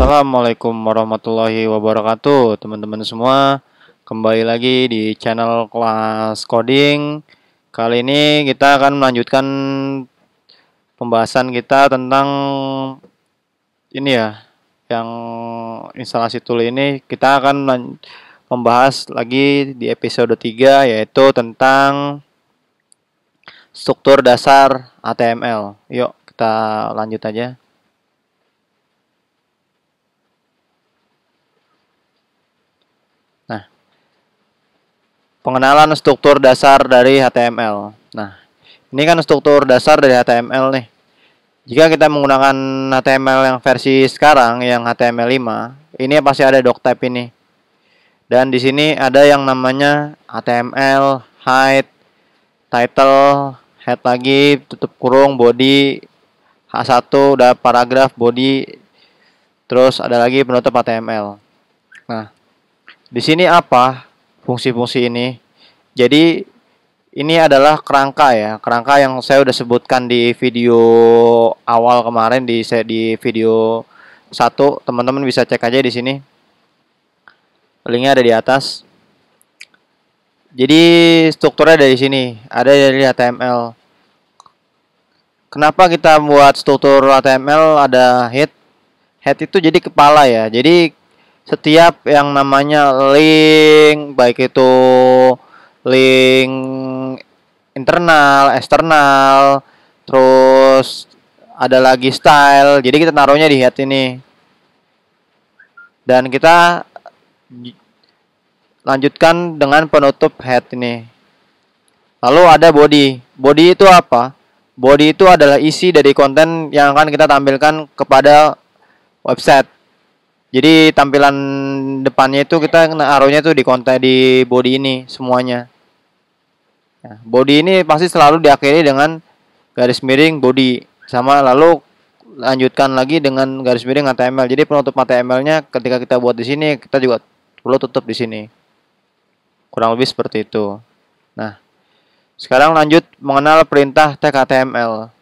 Assalamualaikum warahmatullahi wabarakatuh, teman-teman semua. Kembali lagi di channel kelas coding. Kali ini kita akan melanjutkan pembahasan kita tentang ini ya, yang instalasi tool ini. Kita akan membahas lagi di episode 3, yaitu tentang struktur dasar HTML. Yuk, kita lanjut aja. Nah, pengenalan struktur dasar dari HTML. Nah, ini kan struktur dasar dari HTML nih. Jika kita menggunakan HTML yang versi sekarang, yang HTML5, ini pasti ada doctype ini. Dan di sini ada yang namanya HTML, height, title, head lagi, tutup kurung, body, H1 udah paragraf, body, terus ada lagi penutup HTML. Nah, di sini apa fungsi-fungsi ini? Jadi ini adalah kerangka ya, kerangka yang saya udah sebutkan di video awal kemarin di video 1. Teman-teman bisa cek aja di sini. Linknya ada di atas. Jadi strukturnya dari sini, ada dari HTML. Kenapa kita buat struktur HTML ada head? Head itu jadi kepala ya. Jadi setiap yang namanya link, baik itu link internal, eksternal, terus ada lagi style. Jadi kita taruhnya di head ini. Dan kita lanjutkan dengan penutup head ini. Lalu ada body. Body itu apa? Body itu adalah isi dari konten yang akan kita tampilkan kepada website. Jadi tampilan depannya itu kita naruhnya tuh di konten di body ini semuanya. Nah, body ini pasti selalu diakhiri dengan garis miring body sama, lalu lanjutkan lagi dengan garis miring HTML. Jadi penutup HTML-nya ketika kita buat di sini, kita juga perlu tutup di sini. Kurang lebih seperti itu. Nah, sekarang lanjut mengenal perintah tag HTML.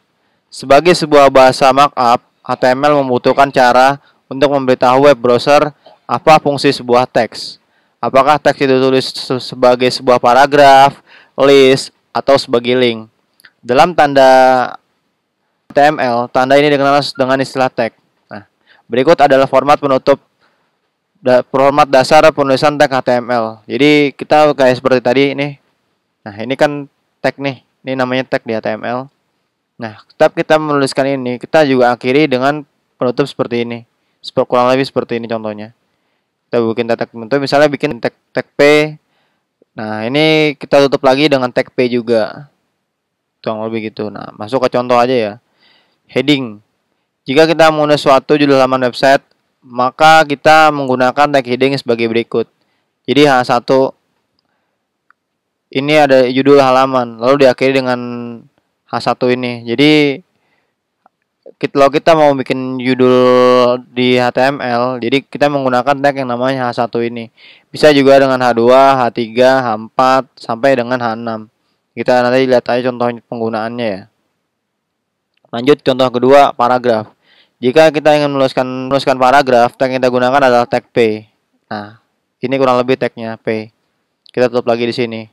Sebagai sebuah bahasa markup, HTML membutuhkan cara untuk memberitahu web browser apa fungsi sebuah teks. Apakah teks itu ditulis sebagai sebuah paragraf, list, atau sebagai link. Dalam tanda HTML, tanda ini dikenal dengan istilah tag. Nah, berikut adalah format dasar penulisan tag HTML. Jadi kita kayak seperti tadi ini. Nah, ini kan tag nih. Ini namanya tag di HTML. Nah, setiap kita menuliskan ini, kita juga akhiri dengan penutup seperti ini. Kurang lebih seperti ini contohnya. Kita bikin tag penutup, misalnya bikin tag P. Nah, ini kita tutup lagi dengan tag P juga. Kurang lebih gitu. Nah, masuk ke contoh aja ya. Heading. Jika kita menulis suatu judul halaman website, maka kita menggunakan tag heading sebagai berikut. Jadi H1 ini ada judul halaman, lalu diakhiri dengan H1 ini. Jadi kalau kita mau bikin judul di HTML, jadi kita menggunakan tag yang namanya H1 ini. Bisa juga dengan H2, H3, H4, sampai dengan H6. Kita nanti lihat aja contoh penggunaannya ya. Lanjut contoh kedua, paragraf. Jika kita ingin menuliskan paragraf, tag yang kita gunakan adalah tag P. Nah, ini kurang lebih tagnya P. Kita tutup lagi di sini.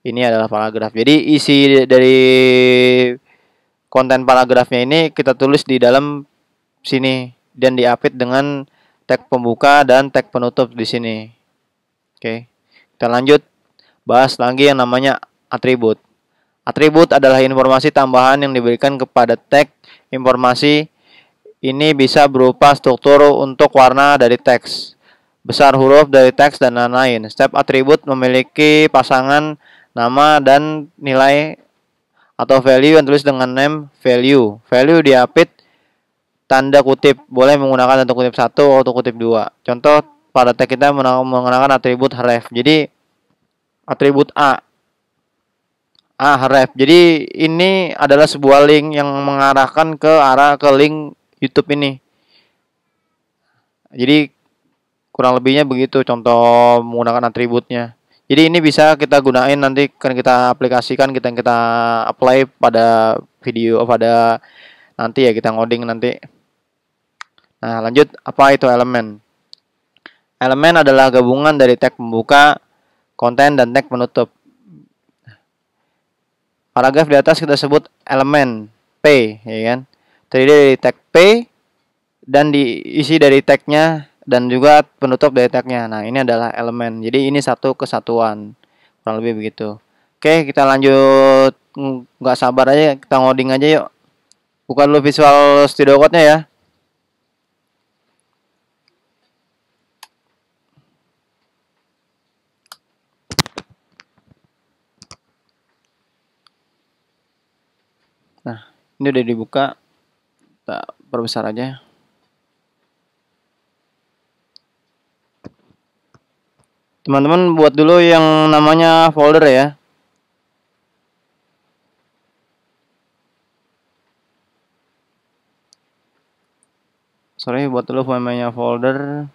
Ini adalah paragraf. Jadi isi dari konten paragrafnya ini kita tulis di dalam sini dan diapit dengan tag pembuka dan tag penutup di sini. Oke. Kita lanjut bahas lagi yang namanya atribut. Atribut adalah informasi tambahan yang diberikan kepada tag. Informasi ini bisa berupa struktur untuk warna dari teks, besar huruf dari teks, dan lain-lain. Setiap atribut memiliki pasangan nama dan nilai atau value yang tulis dengan name value. Value diapit tanda kutip, boleh menggunakan tanda kutip 1 atau kutip 2. Contoh pada tag kita menggunakan atribut href. Jadi atribut A href. Jadi ini adalah sebuah link yang mengarahkan ke arah ke link YouTube ini. Jadi kurang lebihnya begitu contoh menggunakan atributnya. Jadi ini bisa kita gunain nanti kan kita aplikasikan, kita apply pada video pada nanti ya, kita ngoding nanti. Nah, lanjut, apa itu elemen? Elemen adalah gabungan dari tag pembuka, konten, dan tag penutup. Paragraf di atas kita sebut elemen P, ya kan? Terdiri dari tag P dan diisi dari tagnya dan juga penutup dari tagnya. Nah, ini adalah elemen. Jadi ini satu kesatuan, kurang lebih begitu. Oke, kita lanjut. Nggak sabar aja, kita ngoding aja yuk. Buka dulu Visual Studio Code-nya ya. Nah, ini udah dibuka. Kita perbesar aja. Teman-teman buat dulu yang namanya folder ya. Sorry, buat dulu namanya folder.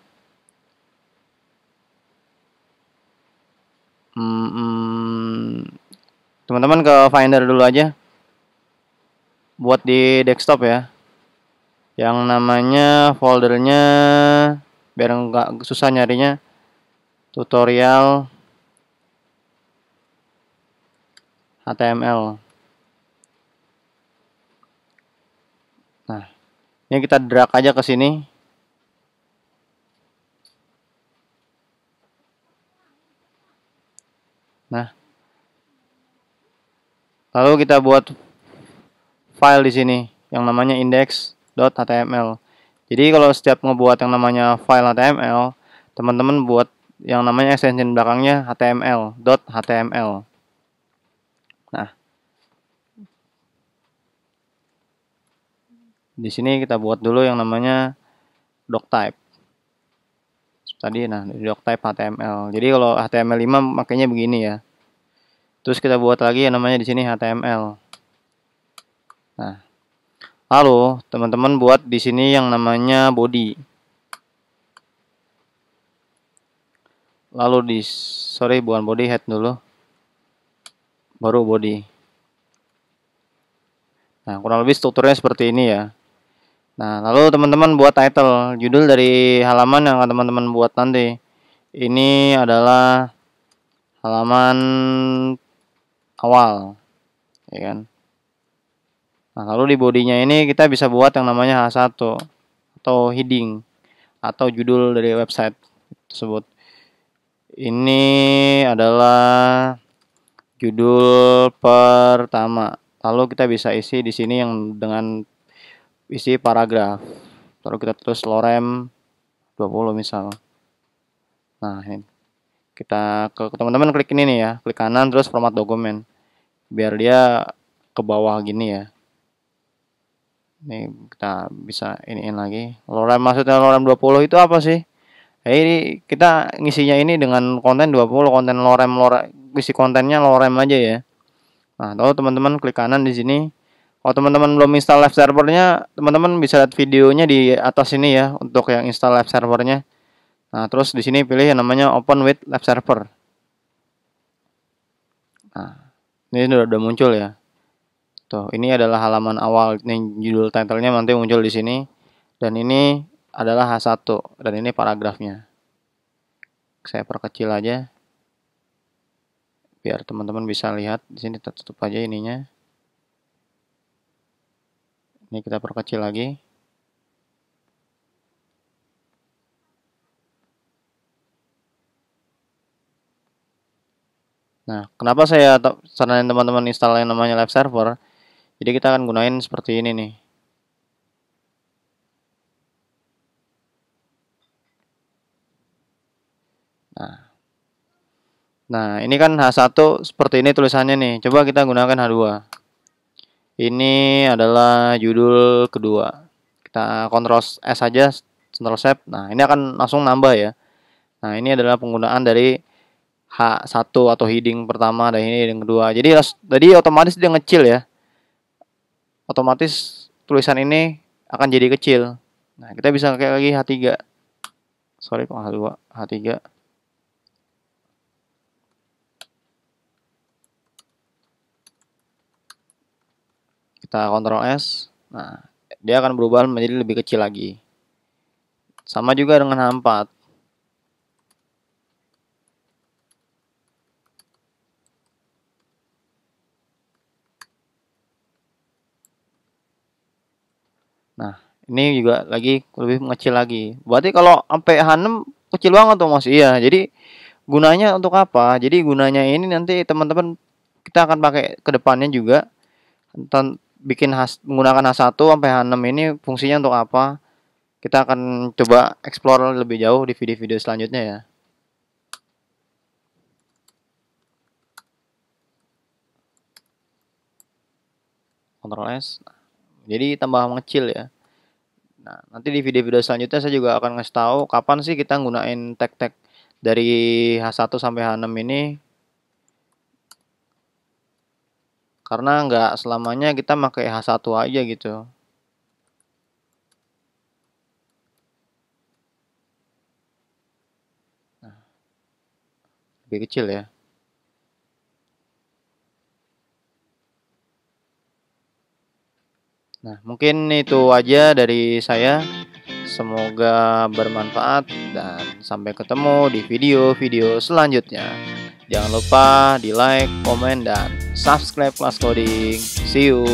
Teman-teman ke Finder dulu aja. Buat di desktop ya. Yang namanya foldernya, biar nggak susah nyarinya, tutorial HTML. Nah, ini kita drag aja ke sini. Nah, lalu kita buat file di sini yang namanya index.html. Jadi kalau setiap ngebuat yang namanya file HTML, teman-teman buat yang namanya extension belakangnya html.html. Nah, di sini kita buat dulu yang namanya doctype. Tadi nah di doctype HTML. Jadi kalau HTML5 makanya begini ya. Terus kita buat lagi yang namanya di sini HTML. Nah, lalu teman-teman buat di sini yang namanya body. Lalu bukan body, head dulu. Baru body. Nah, kurang lebih strukturnya seperti ini ya. Nah, lalu teman-teman buat title, judul dari halaman yang teman-teman buat nanti. Ini adalah halaman awal, ya kan? Nah, lalu di bodinya ini kita bisa buat yang namanya H1 atau heading atau judul dari website tersebut. Ini adalah judul pertama. Lalu kita bisa isi di sini yang dengan isi paragraf. Lalu kita terus lorem 20 misal. Nah, ini. Kita ke teman-teman klik ini nih ya, klik kanan terus format dokumen. Biar dia ke bawah gini ya. Ini kita bisa iniin lagi. Lorem, maksudnya lorem 20 itu apa sih? Ini kita ngisinya ini dengan konten 20, konten lorem, isi kontennya lorem aja ya. Nah, lalu teman-teman klik kanan di sini. Kalau teman-teman belum install live servernya, teman-teman bisa lihat videonya di atas ini ya untuk yang install live servernya. Nah, terus di sini pilih yang namanya Open with Live Server. Nah, ini udah muncul ya. Tuh, ini adalah halaman awal. Ini judul title-nya nanti muncul di sini. Dan ini adalah H1 dan ini paragrafnya. Saya perkecil aja biar teman-teman bisa lihat. Di sini tutup aja ininya. Ini kita perkecil lagi. Nah, kenapa saya saranin teman-teman install yang namanya live server? Jadi kita akan gunain seperti ini nih. Nah, ini kan H1 seperti ini tulisannya nih. Coba kita gunakan H2. Ini adalah judul kedua. Kita Ctrl S saja, Ctrl Save. Nah, ini akan langsung nambah ya. Nah, ini adalah penggunaan dari H1 atau heading pertama dan ini heading kedua. Jadi otomatis dia ngecil ya. Otomatis tulisan ini akan jadi kecil. Nah, kita bisa pakai lagi H3. Sorry kok H2, H3. Kita Ctrl S. Nah, dia akan berubah menjadi lebih kecil lagi. Sama juga dengan H4. Nah, ini juga lagi lebih mengecil lagi. Berarti kalau sampai H6 kecil banget tuh Mas. Iya, jadi gunanya untuk apa? Jadi gunanya ini nanti teman-teman kita akan pakai ke depannya juga bikin menggunakan H1 sampai H6 ini fungsinya untuk apa? Kita akan coba explore lebih jauh di video-video selanjutnya ya. Ctrl S. Jadi tambah mengecil ya. Nah, nanti di video-video selanjutnya saya juga akan ngasih tahu kapan sih kita gunain tag-tag dari H1 sampai H6 ini. Karena nggak selamanya kita pakai H1 aja gitu. Nah, lebih kecil ya. Nah, mungkin itu aja dari saya. Semoga bermanfaat dan sampai ketemu di video-video selanjutnya. Jangan lupa di like, komen, dan subscribe Kelas Coding. See you.